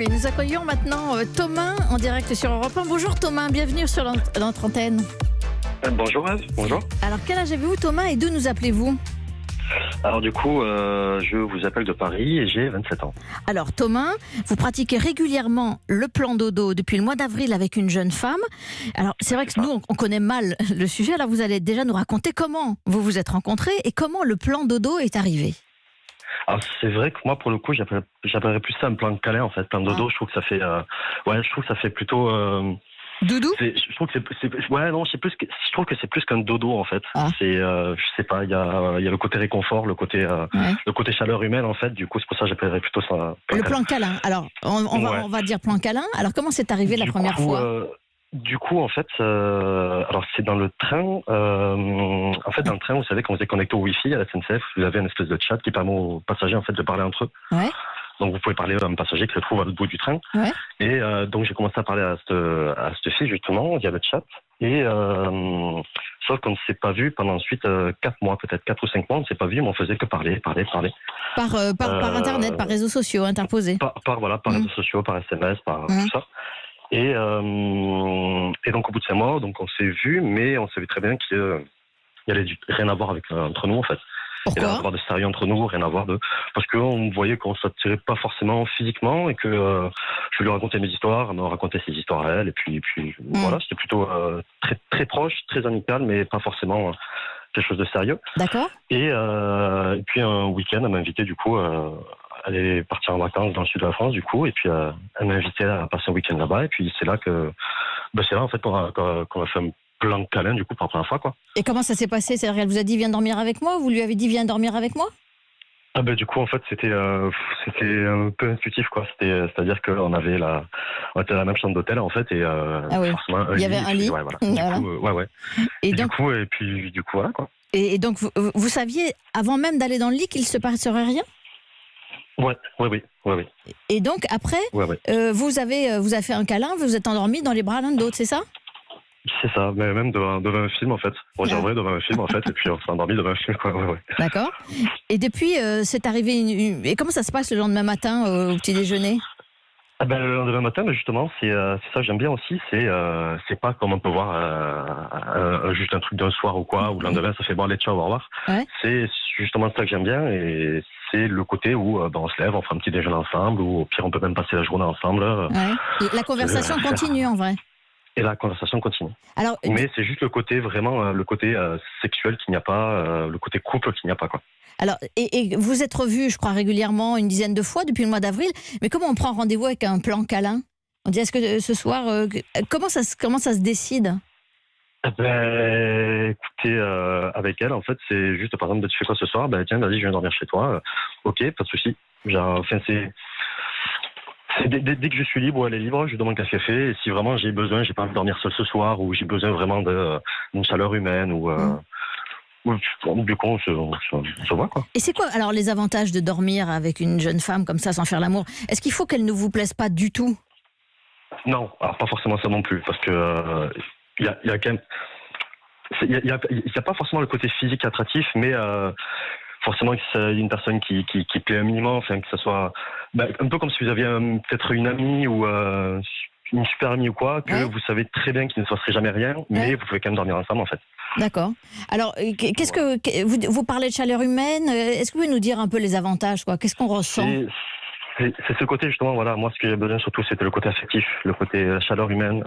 Et nous accueillons maintenant Thomas en direct sur Europe 1. Bonjour Thomas, bienvenue sur notre antenne. Bonjour Eve, bonjour. Alors quel âge avez-vous Thomas et d'où nous appelez-vous? Alors du coup, je vous appelle de Paris et j'ai 27 ans. Alors Thomas, vous pratiquez régulièrement le plan dodo depuis le mois d'avril avec une jeune femme. Alors c'est vrai que nous on connaît mal le sujet, alors vous allez déjà nous raconter comment vous vous êtes rencontrés et comment le plan dodo est arrivé. Alors c'est vrai que moi pour le coup j'appellerais plus ça un plan de câlin en fait, plan dodo. Je trouve que ça fait, je trouve que ça fait plutôt. Doudou. Je trouve que je trouve que c'est plus qu'un dodo en fait. C'est, je sais pas, il y a le côté réconfort, le côté chaleur humaine en fait. Du coup c'est pour ça que j'appellerais plutôt ça. Le plan câlin. Alors on va dire plan câlin. Alors comment c'est arrivé la première fois? Du coup, en fait, alors c'est dans le train. En fait, dans le train, vous savez, quand vous êtes connecté au Wi-Fi à la SNCF, vous avez une espèce de chat qui permet aux passagers en fait de parler entre eux. Ouais. Donc, vous pouvez parler à un passager qui se trouve à l'autre bout du train. Ouais. Et donc, j'ai commencé à parler à cette fille justement via le chat. Et sauf qu'on ne s'est pas vu pendant ensuite 4 mois, peut-être 4 ou 5 mois, on ne s'est pas vu, mais on faisait que parler. Par internet, par réseaux sociaux interposés. Par réseaux sociaux, par SMS, par tout ça. Et donc au bout de 5 mois, donc on s'est vu, mais on savait très bien qu'il y avait rien à voir entre nous en fait. Il y avait rien à voir de sérieux entre nous, rien à voir parce qu'on voyait qu'on s'attirait pas forcément physiquement et que je lui racontais mes histoires, elle me racontait ses histoires à elle, et puis voilà, c'était plutôt très très proche, très amical, mais pas forcément quelque chose de sérieux. D'accord. Et puis un week-end, elle m'a invité du coup. Elle est partie en vacances dans le sud de la France du coup, et puis elle m'a invité à passer un week-end là-bas, et puis c'est là en fait qu'on a fait un plan de câlin du coup pour la première fois quoi. Et comment ça s'est passé? C'est-à-dire qu'elle vous a dit viens dormir avec moi, vous lui avez dit viens dormir avec moi? Du coup en fait c'était un peu intuitif quoi. C'est-à-dire qu'on était dans la même chambre d'hôtel en fait, et forcément il y avait un lit. Ouais, voilà. Du coup, Et donc du coup voilà quoi. Et donc vous saviez avant même d'aller dans le lit qu'il se passerait rien? Oui. Et donc après, vous avez fait un câlin, vous vous êtes endormis dans les bras l'un de l'autre, c'est ça? C'est ça, mais même devant un film en fait. On dirait devant un film en fait, et puis on s'est endormi devant un film quoi. D'accord. Et depuis, c'est arrivé et comment ça se passe le lendemain matin au petit déjeuner? Le lendemain matin, justement, c'est ça que j'aime bien aussi. C'est pas comme on peut voir juste un truc d'un soir ou quoi, où le lendemain ça fait bon allez ciao au revoir. Ouais. C'est justement ça que j'aime bien, et c'est le côté où on se lève, on fait un petit déjeuner ensemble, ou au pire on peut même passer la journée ensemble. Et la conversation continue en vrai. Et la conversation continue. Mais c'est juste le côté vraiment, le côté sexuel qu'il n'y a pas, le côté couple qu'il n'y a pas quoi. Alors, et vous êtes revus, je crois, régulièrement, une dizaine de fois depuis le mois d'avril. Mais comment on prend rendez-vous avec un plan câlin? On dit est-ce que ce soir, comment ça se décide? Écoutez, avec elle, en fait, c'est juste, par exemple, tu fais quoi ce soir? Tiens, vas-y, je viens dormir chez toi. Ok, pas de souci. Dès que je suis libre ou elle est libre, je lui demande qu'est-ce qu'elle fait. Et si vraiment j'ai besoin, j'ai pas envie de dormir seul ce soir, ou j'ai besoin vraiment d'une chaleur humaine, ou du coup, on se voit quoi. Et c'est quoi alors les avantages de dormir avec une jeune femme comme ça sans faire l'amour? Est-ce qu'il faut qu'elle ne vous plaise pas du tout? Non, alors pas forcément ça non plus, parce que il y a quand même, il y a pas forcément le côté physique attractif, mais forcément que c'est une personne qui plaît un minimum, enfin que ça soit un peu comme si vous aviez peut-être une amie ou une super amie ou quoi, que vous savez très bien qu'il ne se passerait jamais rien, mais vous pouvez quand même dormir ensemble en fait. D'accord. Alors, qu'est-ce que vous parlez de chaleur humaine? Est-ce que vous pouvez nous dire un peu les avantages quoi? Qu'est-ce qu'on ressent? C'est ce côté justement, voilà. Moi, ce que j'ai besoin surtout, c'était le côté affectif, le côté chaleur humaine,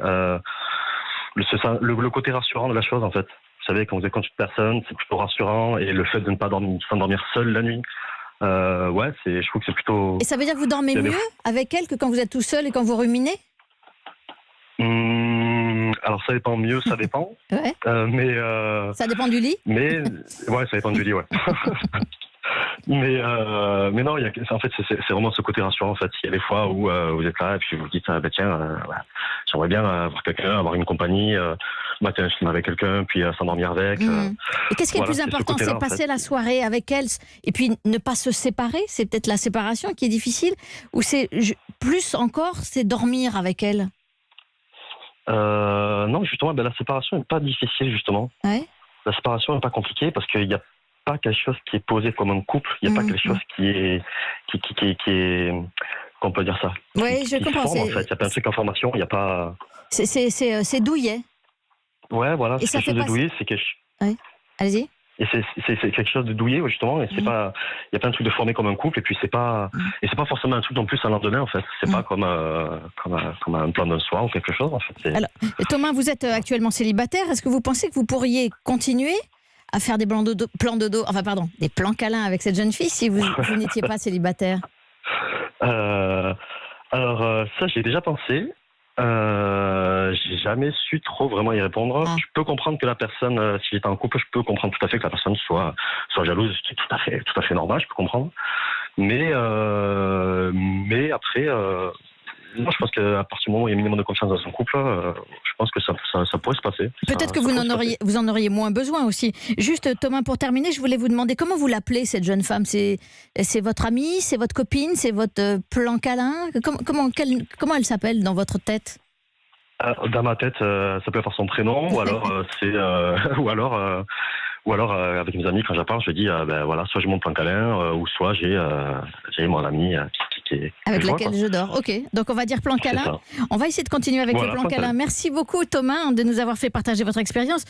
le côté rassurant de la chose en fait. Vous savez, quand vous êtes contre une personne, c'est plutôt rassurant, et le fait de ne pas s'endormir seul la nuit, je trouve que c'est plutôt. Et ça veut dire que vous dormez mieux avec elle que quand vous êtes tout seul et quand vous ruminez? Alors ça dépend, ça dépend. Mais ça dépend du lit. Mais ça dépend du lit, ouais. Mais non, en fait c'est vraiment ce côté rassurant en fait. Il y a des fois où vous êtes là et puis vous vous dites j'aimerais bien avoir quelqu'un, avoir une compagnie, mater un film avec quelqu'un, puis s'endormir avec. Et qu'est-ce qui est le plus important? C'est passer la soirée avec elle et puis ne pas se séparer? C'est peut-être la séparation qui est difficile, ou c'est plus encore c'est dormir avec elle? Non, justement, la séparation n'est pas difficile justement. Ouais. La séparation n'est pas compliquée parce qu'il y a pas quelque chose qui est posé comme un couple, il n'y a pas quelque chose qui est qu'on peut dire ça. Oui, je comprends. En fait. Il y a plein de trucs en formation, il n'y a pas... C'est douillet. Ouais, voilà, Et c'est quelque chose de douillet, c'est quelque... Oui, allez-y. Et c'est quelque chose de douillet, justement, et c'est pas... Il y a plein de trucs de formés comme un couple, et puis c'est pas forcément un truc non plus un lendemain, en fait. C'est pas comme un plan d'un soir ou quelque chose, en fait. Alors, Thomas, vous êtes actuellement célibataire. Est-ce que vous pensez que vous pourriez continuer à faire des des plans câlins avec cette jeune fille si vous n'étiez pas célibataire? Alors, ça, j'y ai déjà pensé. J'ai jamais su trop vraiment y répondre. Je peux comprendre que la personne, si j'étais en couple, je peux comprendre tout à fait que la personne soit jalouse, c'est tout à fait normal, je peux comprendre. Mais après, moi, je pense qu'à partir du moment où il y a un minimum de confiance dans son couple, je pense que ça pourrait se passer. Peut-être que vous en auriez moins besoin aussi. Juste, Thomas, pour terminer, je voulais vous demander comment vous l'appelez, cette jeune femme. C'est votre amie, c'est votre copine, c'est votre plan câlin? Comment elle s'appelle dans votre tête? Dans ma tête, ça peut être son prénom, ou alors ou alors avec mes amis, quand j'en parle, je dis voilà, soit j'ai mon plan câlin, ou soit j'ai mon ami qui est avec laquelle je dors. Ok, donc on va dire plan câlin. On va essayer de continuer avec le plan câlin. Merci beaucoup, Thomas, de nous avoir fait partager votre expérience.